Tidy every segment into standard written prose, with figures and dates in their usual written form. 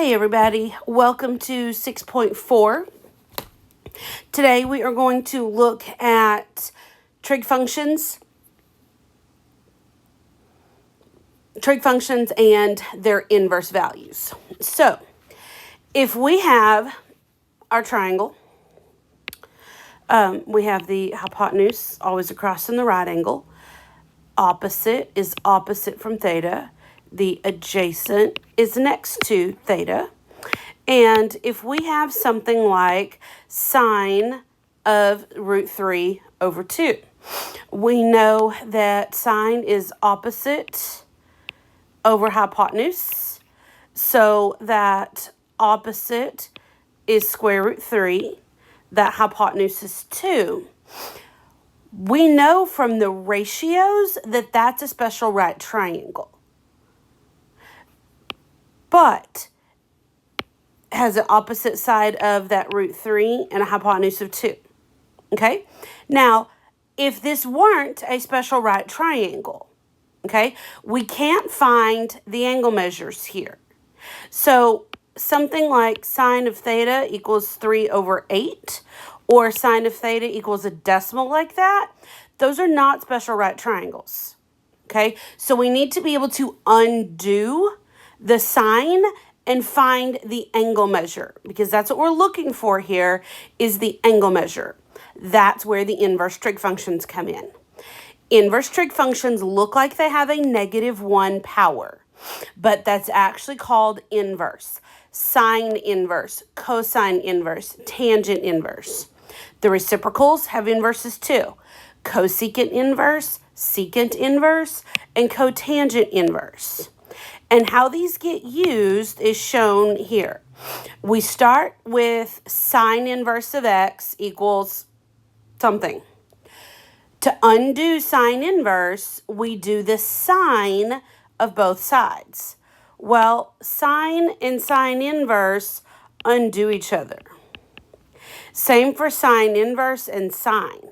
Hey everybody, welcome to 6.4. Today we are going to look at trig functions and their inverse values. So, if we have our triangle, we have the hypotenuse always across in the right angle. Opposite is opposite from theta. The adjacent is next to theta. And if we have something like sine of root 3 over 2, we know that sine is opposite over hypotenuse. So that opposite is square root 3. That hypotenuse is 2. We know from the ratios that that's a special right triangle. But has an opposite side of that root 3 and a hypotenuse of 2. Okay? Now, if this weren't a special right triangle, okay, we can't find the angle measures here. So something like sine of theta equals 3 over 8, or sine of theta equals a decimal like that, those are not special right triangles. Okay? So we need to be able to undo the sine and find the angle measure, because that's what we're looking for here is the angle measure. That's where the inverse trig functions come in. Inverse trig functions look like they have a -1 power, but that's actually called inverse. Sine inverse, cosine inverse, tangent inverse. The reciprocals have inverses too. Cosecant inverse, secant inverse, and cotangent inverse. And how these get used is shown here. We start with sine inverse of x equals something. To undo sine inverse, we do the sine of both sides. Well, sine and sine inverse undo each other. Same for sine inverse and sine.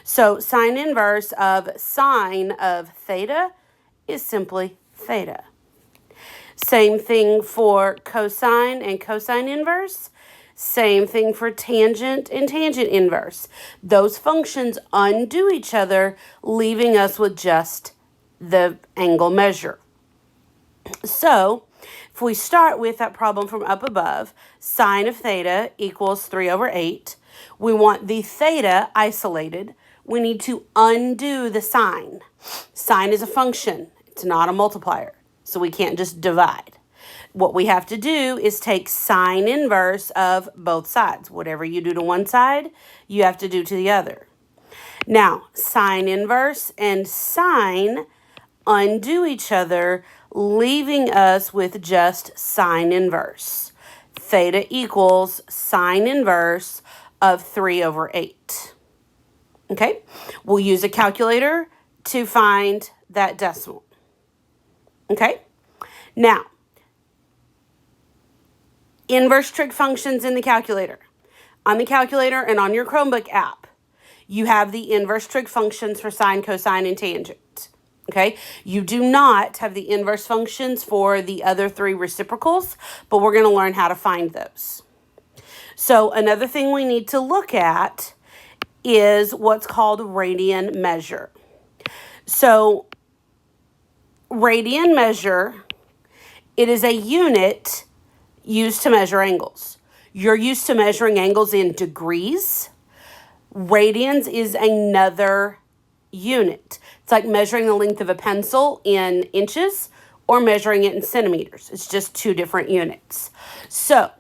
So sine inverse of sine of theta is simply theta. Same thing for cosine and cosine inverse. Same thing for tangent and tangent inverse. Those functions undo each other, leaving us with just the angle measure. So, if we start with that problem from up above, sine of theta equals 3 over 8. We want the theta isolated. We need to undo the sine. Sine is a function. It's not a multiplier. So we can't just divide. What we have to do is take sine inverse of both sides. Whatever you do to one side, you have to do to the other. Now, sine inverse and sine undo each other, leaving us with just sine inverse. Theta equals sine inverse of 3 over 8. Okay? We'll use a calculator to find that decimal. Okay? Now, inverse trig functions in the calculator. On the calculator and on your Chromebook app, you have the inverse trig functions for sine, cosine, and tangent. Okay? You do not have the inverse functions for the other 3 reciprocals, but we're going to learn how to find those. So another thing we need to look at is what's called radian measure. So radian measure, it is a unit used to measure angles. You're used to measuring angles in degrees. Radians is another unit. It's like measuring the length of a pencil in inches or measuring it in centimeters. It's just 2 different units. So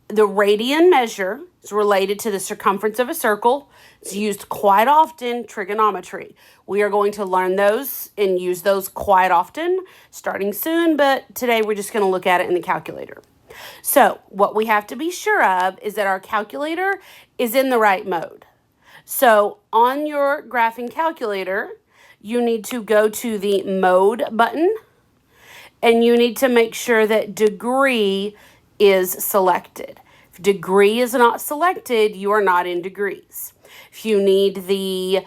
the radian measure is related to the circumference of a circle. It's used quite often in trigonometry. We are going to learn those and use those quite often starting soon, but today we're just going to look at it in the calculator. So what we have to be sure of is that our calculator is in the right mode. So on your graphing calculator, you need to go to the mode button and you need to make sure that degree is selected. If degree is not selected, you are not in degrees. If you need the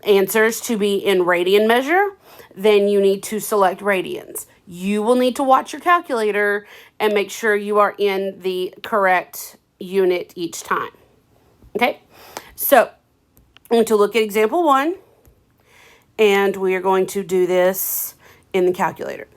answers to be in radian measure, then you need to select radians. You will need to watch your calculator and make sure you are in the correct unit each time. Okay, so I'm going to look at example 1, and we are going to do this in the calculator.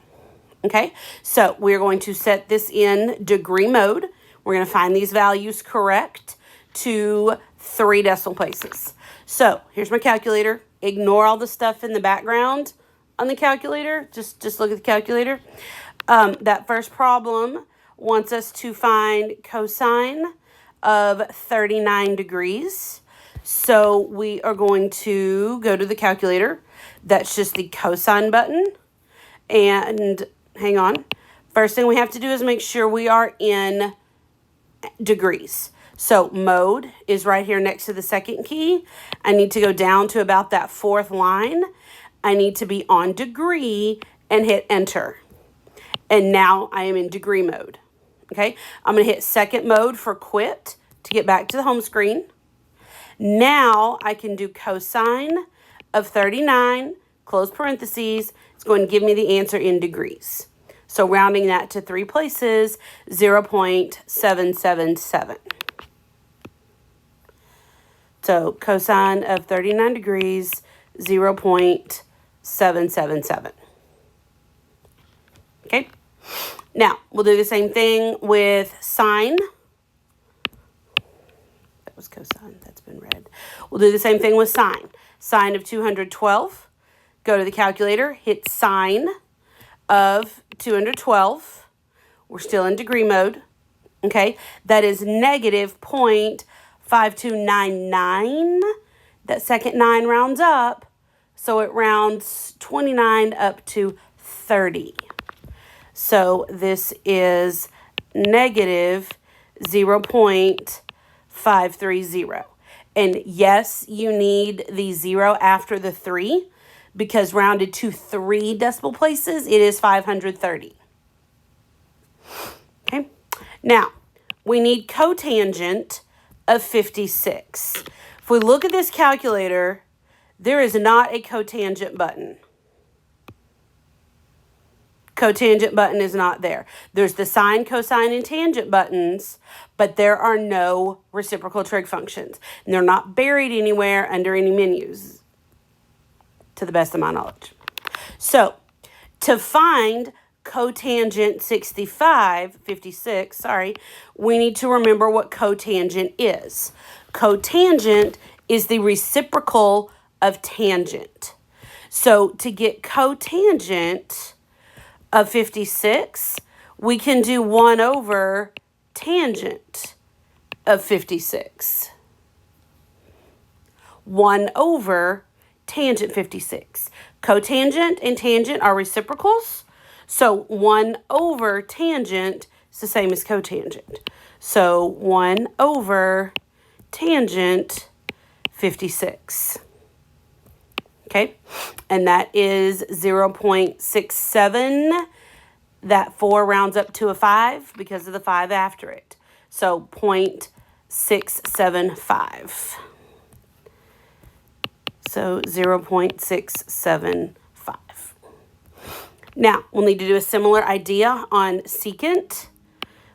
Okay, so we're going to set this in degree mode. We're going to find these values correct to 3 decimal places. So here's my calculator. Ignore all the stuff in the background on the calculator. Just look at the calculator. That first problem wants us to find cosine of 39 degrees. So we are going to go to the calculator. That's just the cosine button. And hang on. First thing we have to do is make sure we are in degrees. So mode is right here next to the second key. I need to go down to about that 4th line. I need to be on degree and hit enter. And now I am in degree mode. Okay, I'm going to hit second mode for quit to get back to the home screen. Now I can do cosine of 39, close parentheses. It's going to give me the answer in degrees. So rounding that to 3 places, 0.777. So cosine of 39 degrees, 0.777. Okay. Now, we'll do the same thing with sine. That was cosine. That's been read. We'll do the same thing with sine. Sine of 212. Go to the calculator. Hit sine of 212. We're still in degree mode. Okay. That is negative 0.5299. That second 9 rounds up. So it rounds 29 up to 30. So this is negative 0.530. And yes, you need the 0 after the 3 because rounded to 3 decimal places, it is 530. Okay. Now, we need cotangent of 56. If we look at this calculator, there is not a cotangent button. Cotangent button is not there. There's the sine, cosine, and tangent buttons, but there are no reciprocal trig functions. And they're not buried anywhere under any menus, to the best of my knowledge. So, to find cotangent 56, we need to remember what cotangent is. Cotangent is the reciprocal of tangent. So, to get cotangent of 56, we can do 1 over tangent of 56. 1 over tangent 56. Cotangent and tangent are reciprocals. So 1 over tangent is the same as cotangent. So 1 over tangent 56. Okay, and that is 0.67. That 4 rounds up to a 5 because of the 5 after it. So 0.675. So 0.675. Now, we'll need to do a similar idea on secant.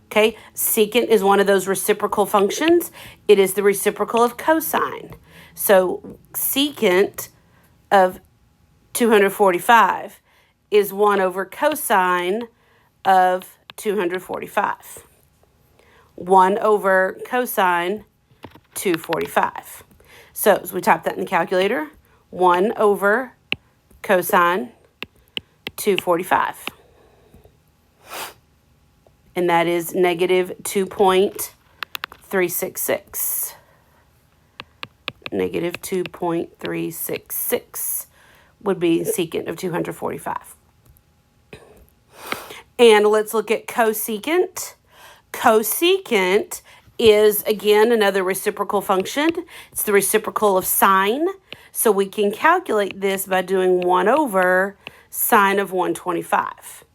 Okay, secant is one of those reciprocal functions. It is the reciprocal of cosine. So secant of 245 is 1 over cosine of 245. 1 over cosine 245. So as we type that in the calculator, 1 over cosine 245. And that is negative 2.366. Negative 2.366 would be secant of 245. And let's look at cosecant. Cosecant is, again, another reciprocal function. It's the reciprocal of sine. So we can calculate this by doing 1 over sine of 125.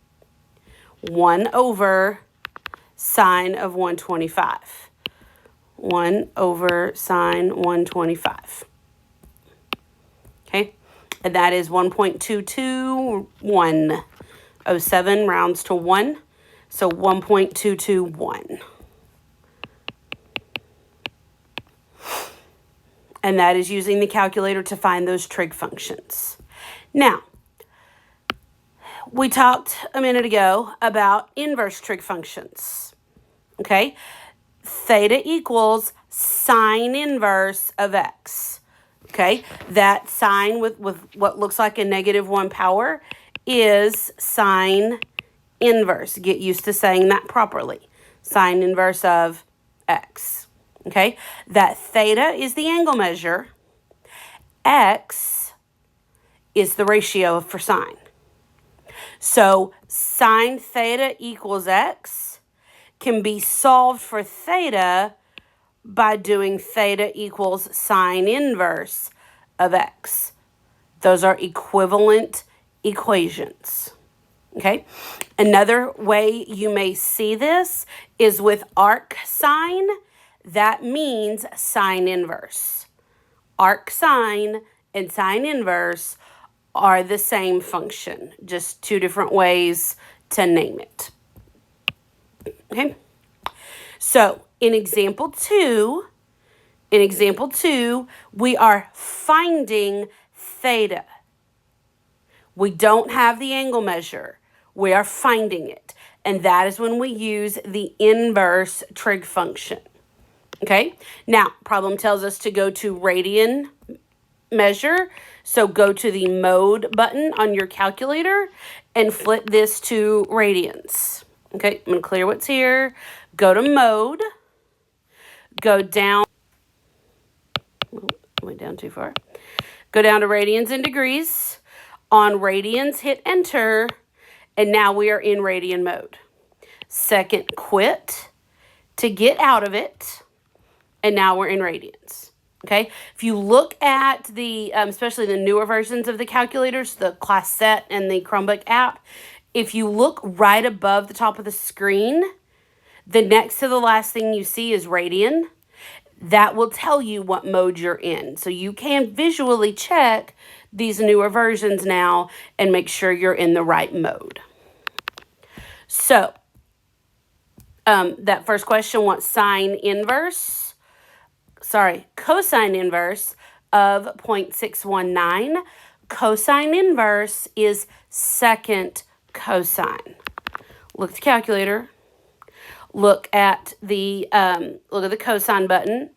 1 over sine of 125. 1 over sine 125. Okay, and that is 1.22107 rounds to 1, so 1.221. And that is using the calculator to find those trig functions. Now, we talked a minute ago about inverse trig functions, okay? Theta equals sine inverse of x, okay? That sine with what looks like a -1 power is sine inverse. Get used to saying that properly. Sine inverse of x, okay? That theta is the angle measure. X is the ratio for sine. So sine theta equals x can be solved for theta by doing theta equals sine inverse of x. Those are equivalent equations. Okay? Another way you may see this is with arc sine. That means sine inverse. Arc sine and sine inverse are the same function, just two different ways to name it. Okay? So, in example 2, we are finding theta. We don't have the angle measure. We are finding it. And that is when we use the inverse trig function. Okay? Now, problem tells us to go to radian measure. So go to the mode button on your calculator and flip this to radians. Okay, I'm going to clear what's here. Go to mode. Go down. Went down too far. Go down to radians and degrees. On radians, hit enter. And now we are in radian mode. Second, quit to get out of it. And now we're in radians. Okay, if you look at the, especially the newer versions of the calculators, the class set and the Chromebook app, if you look right above the top of the screen, the next to the last thing you see is radian. That will tell you what mode you're in. So you can visually check these newer versions now and make sure you're in the right mode. So that first question wants cosine inverse of 0.619. Cosine inverse is second cosine. Look at the calculator. Look at the cosine button.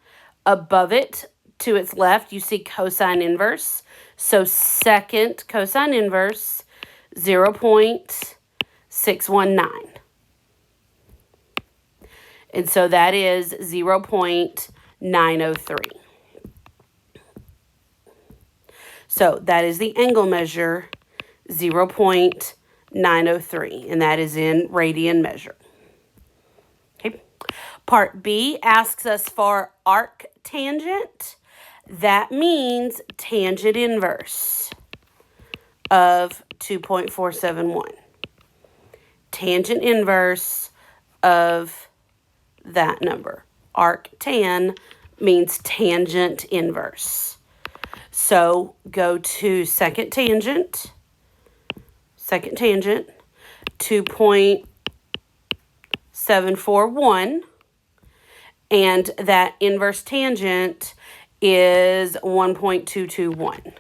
Above it, to its left, you see cosine inverse. So second cosine inverse, 0.619. And so that is 0.903. So that is the angle measure, 0.903, and that is in radian measure. Okay. Part B asks us for arc tangent. That means tangent inverse of 2.471. Tangent inverse of that number. Arc tan means tangent inverse. So go to second tangent, 2.741, and that inverse tangent is 1.221.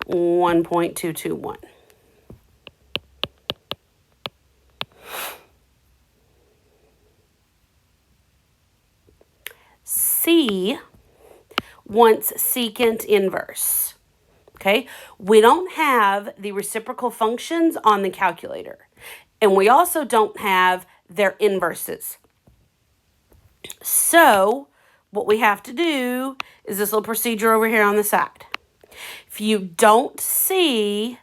1.221. C wants secant inverse. Okay, we don't have the reciprocal functions on the calculator, and we also don't have their inverses. So what we have to do is this little procedure over here on the side. If you don't see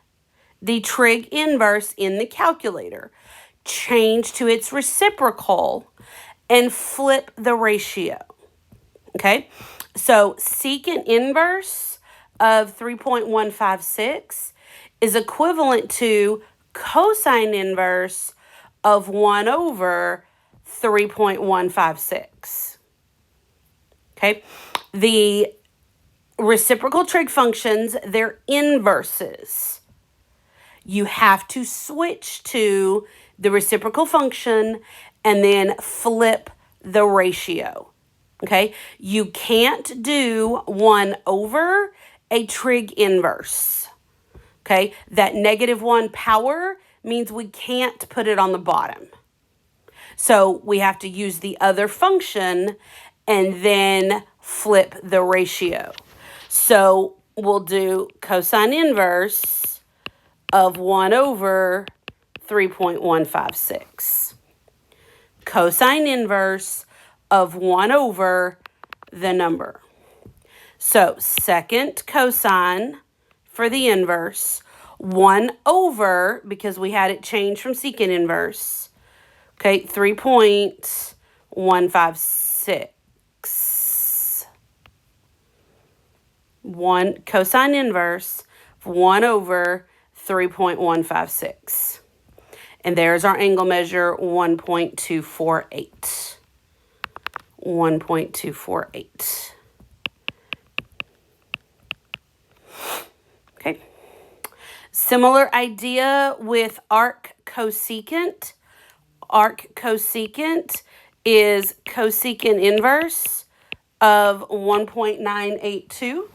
the trig inverse in the calculator, change to its reciprocal and flip the ratio. Okay, so secant inverse of 3.156 is equivalent to cosine inverse of 1 over 3.156. Okay, the reciprocal trig functions, they're inverses. You have to switch to the reciprocal function and then flip the ratio. Okay? You can't do 1 over a trig inverse. Okay? That -1 power means we can't put it on the bottom. So we have to use the other function and then flip the ratio. So we'll do cosine inverse of 1 over 3.156. Cosine inverse of 1 over the number. So second cosine for the inverse, 1 over, because we had it changed from secant inverse, okay, 3.156. 1 cosine inverse of 1 over 3.156. And there's our angle measure, 1.248. 1.248. Okay. Similar idea with arc cosecant. Arc cosecant is cosecant inverse of 1.982.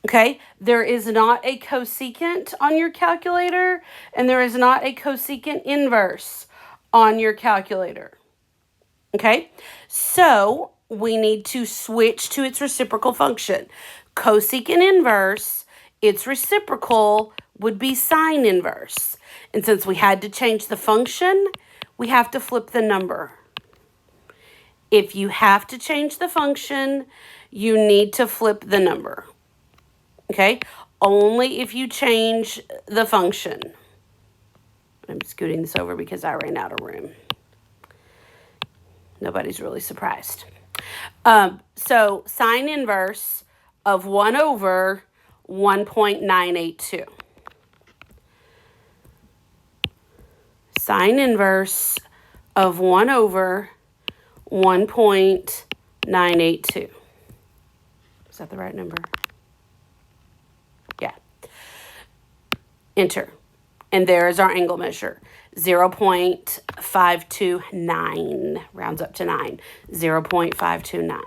Okay, there is not a cosecant on your calculator, and there is not a cosecant inverse on your calculator. Okay, so we need to switch to its reciprocal function. Cosecant inverse, its reciprocal would be sine inverse. And since we had to change the function, we have to flip the number. If you have to change the function, you need to flip the number. Okay? Only if you change the function. I'm scooting this over because I ran out of room. Nobody's really surprised. So sine inverse of 1 over 1.982. Sine inverse of 1 over 1.982. Is that the right number? Yeah. Enter. And there is our angle measure. 0.529. Rounds up to 9. 0.529.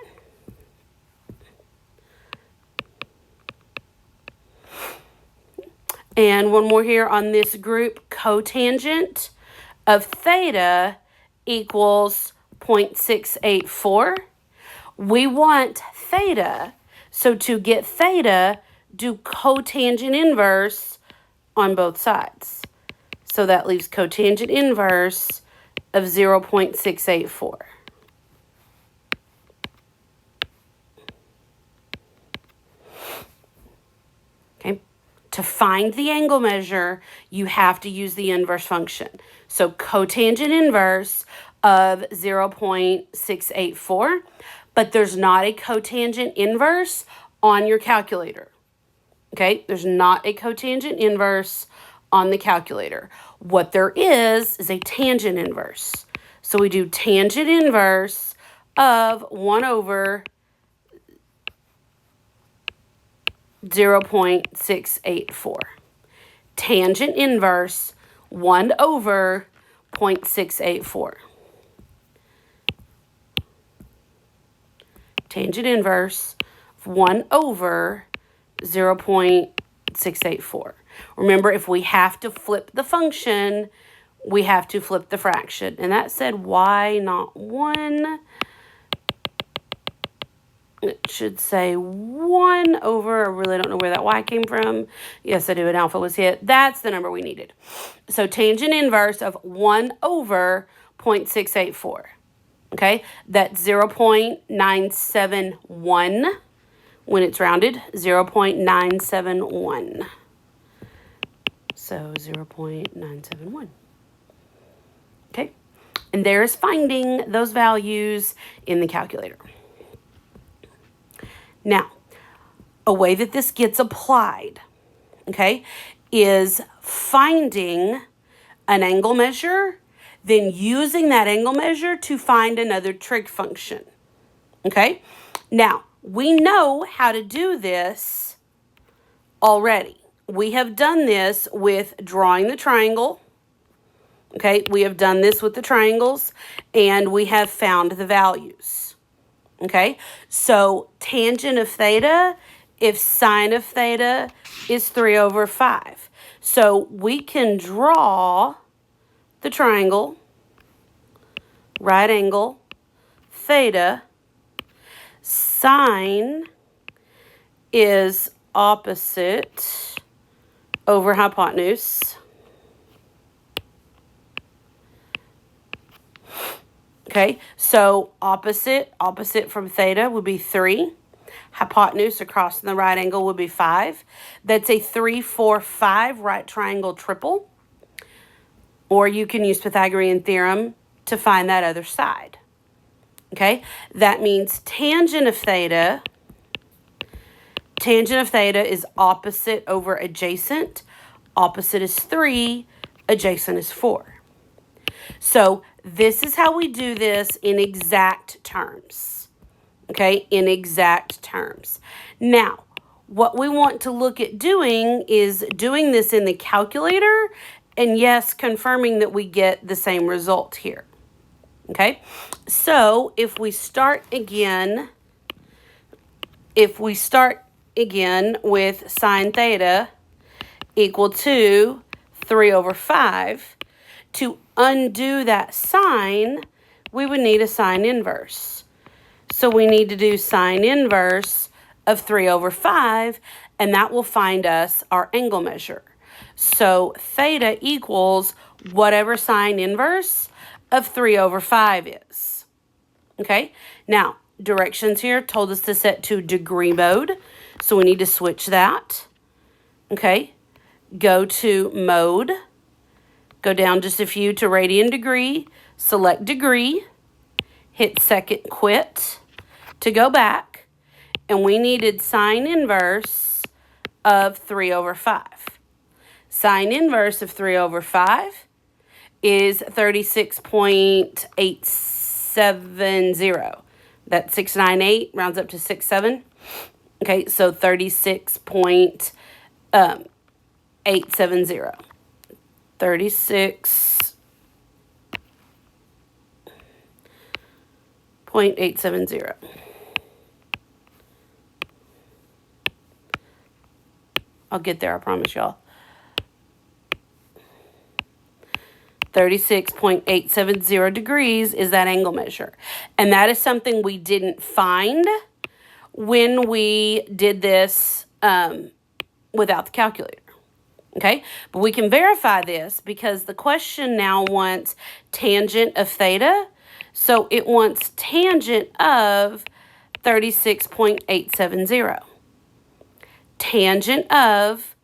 And one more here on this group. Cotangent of theta equals 0.684. We want theta. So to get theta, do cotangent inverse on both sides. So that leaves cotangent inverse of 0.684. Okay. To find the angle measure, you have to use the inverse function. So cotangent inverse of 0.684, but there's not a cotangent inverse on your calculator. Okay, there's not a cotangent inverse on the calculator. What there is a tangent inverse. So we do tangent inverse of 1 over 0.684. Tangent inverse 1 over 0.684. Tangent inverse 1 over 0.684. Remember, if we have to flip the function, we have to flip the fraction. And that said y not 1. It should say 1 over, I really don't know where that y came from. Yes, I do, an alpha was hit. That's the number we needed. So tangent inverse of 1 over 0.684. Okay, that's 0.971 when it's rounded, 0.971. So 0.971. Okay, and there's finding those values in the calculator. Now, a way that this gets applied, okay, is finding an angle measure, then using that angle measure to find another trig function. Okay, now we know how to do this already. We have done this with drawing the triangle. Okay, we have done this with the triangles, and we have found the values. Okay, so tangent of theta, if sine of theta is 3/5. So we can draw the triangle, right angle, theta. Sine is opposite over hypotenuse. Okay, so opposite from theta would be 3. Hypotenuse across the right angle would be 5. That's a 3, 4, 5 right triangle triple. Or you can use Pythagorean theorem to find that other side. Okay, that means tangent of theta is opposite over adjacent. Opposite is 3, adjacent is 4. So this is how we do this in exact terms. Okay, in exact terms. Now, what we want to look at doing is doing this in the calculator, and yes, confirming that we get the same result here. Okay, so if we start again with sine theta equal to 3/5, to undo that sine, we would need a sine inverse. So we need to do sine inverse of 3/5, and that will find us our angle measure. So theta equals whatever sine inverse of 3/5 is. Okay, now directions here told us to set to degree mode, so we need to switch that. Okay, go to mode, go down just a few to radian degree, select degree, hit second quit to go back, and we needed sine inverse of 3/5. Sine inverse of 3/5 is 36.870. That's 698, rounds up to 67. Okay, so 36.870. 36.870. I'll get there, I promise y'all. 36.870 degrees is that angle measure. And that is something we didn't find when we did this without the calculator. Okay, but we can verify this because the question now wants tangent of theta. So it wants tangent of 36.870. Tangent of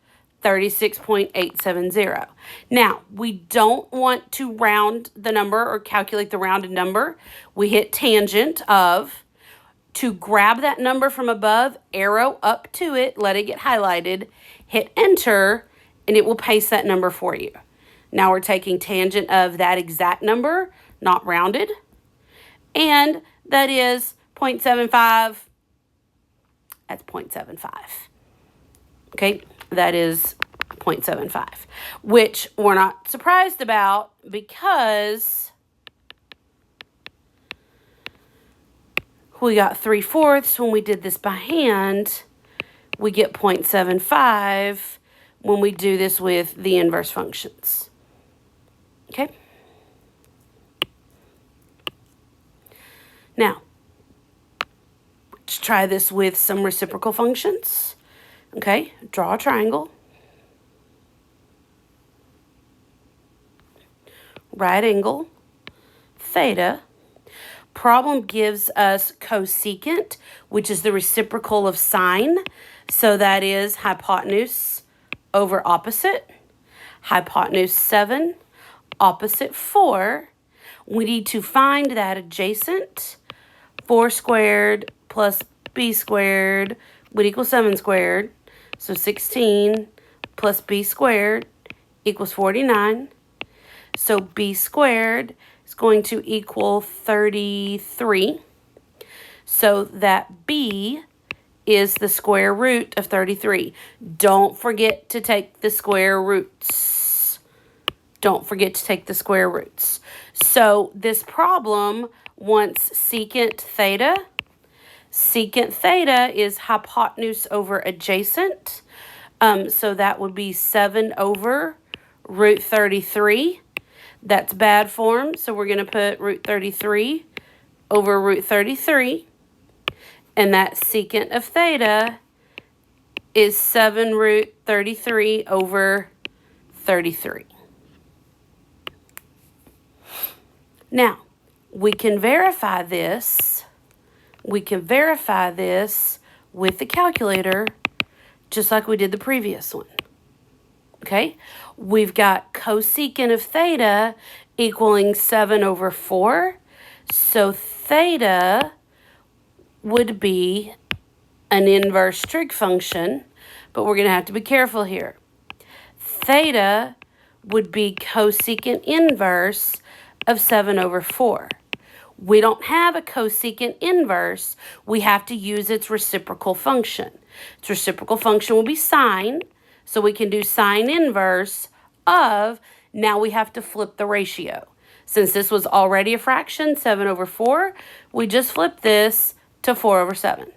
36.870. Now, we don't want to round the number or calculate the rounded number. We hit tangent of. To grab that number from above, arrow up to it, let it get highlighted, hit enter, and it will paste that number for you. Now we're taking tangent of that exact number, not rounded, and that is 0.75. That's 0.75. Okay, that is 0.75, which we're not surprised about because we got 3/4 when we did this by hand. We get 0.75 when we do this with the inverse functions. Okay? Now, let's try this with some reciprocal functions. Okay, draw a triangle. Right angle, theta. Problem gives us cosecant, which is the reciprocal of sine. So that is hypotenuse over opposite. Hypotenuse 7, opposite 4. We need to find that adjacent. 4 squared plus b squared would equal 7 squared. So 16 plus b squared equals 49. So b squared is going to equal 33. So that b is the square root of 33. Don't forget to take the square roots. Don't forget to take the square roots. So this problem wants secant theta. Secant theta is hypotenuse over adjacent. So that would be 7 over root 33. That's bad form, so we're going to put root 33 over root 33. And that secant of theta is 7 root 33 over 33. Now, we can verify this. We can verify this with the calculator just like we did the previous one. Okay? We've got cosecant of theta equaling 7 over 4. So theta would be an inverse trig function, but we're going to have to be careful here. Theta would be cosecant inverse of 7 over 4. We don't have a cosecant inverse. We have to use its reciprocal function. Its reciprocal function will be sine, so we can do sine inverse of, now we have to flip the ratio. Since this was already a fraction, 7 over 4, we just flip this to 4 over 7.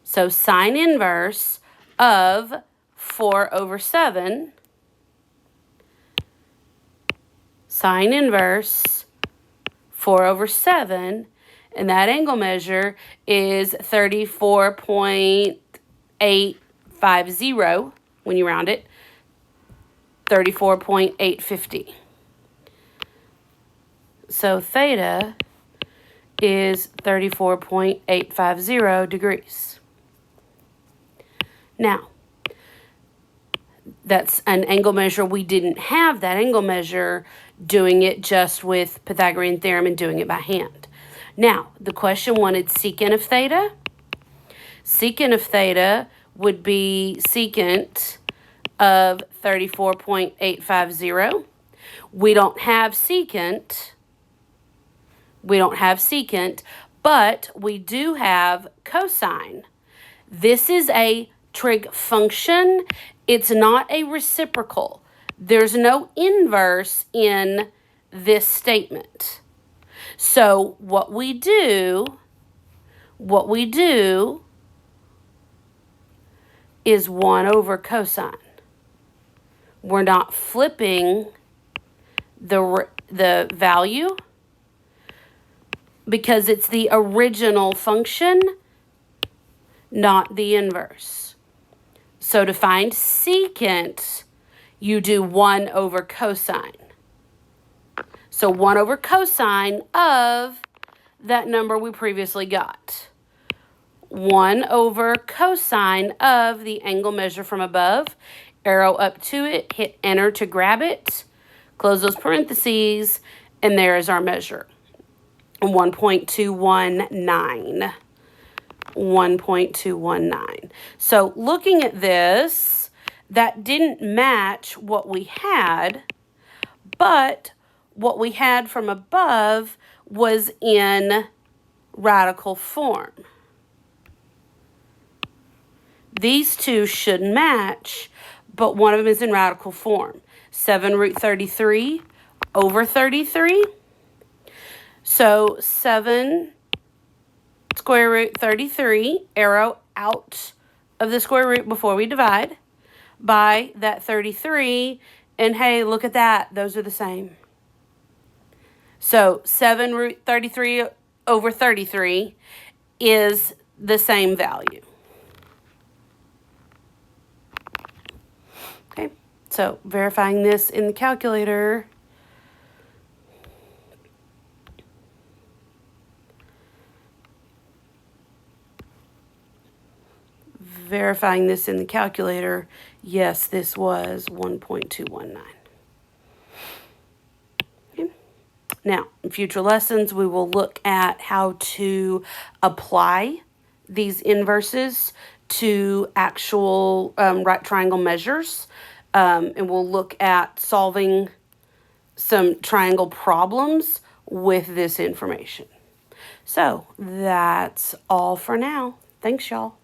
So sine inverse of 4 over 7, sine inverse 4 over 7, and that angle measure is 34.850 when you round it, 34.850. So theta is 34.850 degrees. Now, that's an angle measure. We didn't have that angle measure doing it just with Pythagorean theorem and doing it by hand. Now, the question wanted secant of theta. Secant of theta would be secant of 34.850. We don't have secant. We don't have secant, but we do have cosine. This is a trig function. It's not a reciprocal. There's no inverse in this statement. So what we do is 1 over cosine. We're not flipping the value because it's the original function, not the inverse. So to find secant, you do 1 over cosine. So 1 over cosine of that number we previously got. 1 over cosine of the angle measure from above. Arrow up to it, hit enter to grab it, close those parentheses, and there is our measure. 1.219. 1.219. So looking at this, that didn't match what we had, but what we had from above was in radical form. These two should match, but one of them is in radical form. 7 root 33 over 33. So 7 square root 33, arrow out of the square root before we divide, by that 33, and hey, look at that, those are the same. So 7 root 33 over 33 is the same value. Okay, so verifying this in the calculator. Verifying this in the calculator, yes, this was 1.219. Okay. Now, in future lessons, we will look at how to apply these inverses to actual right triangle measures, and we'll look at solving some triangle problems with this information. So that's all for now. Thanks, y'all.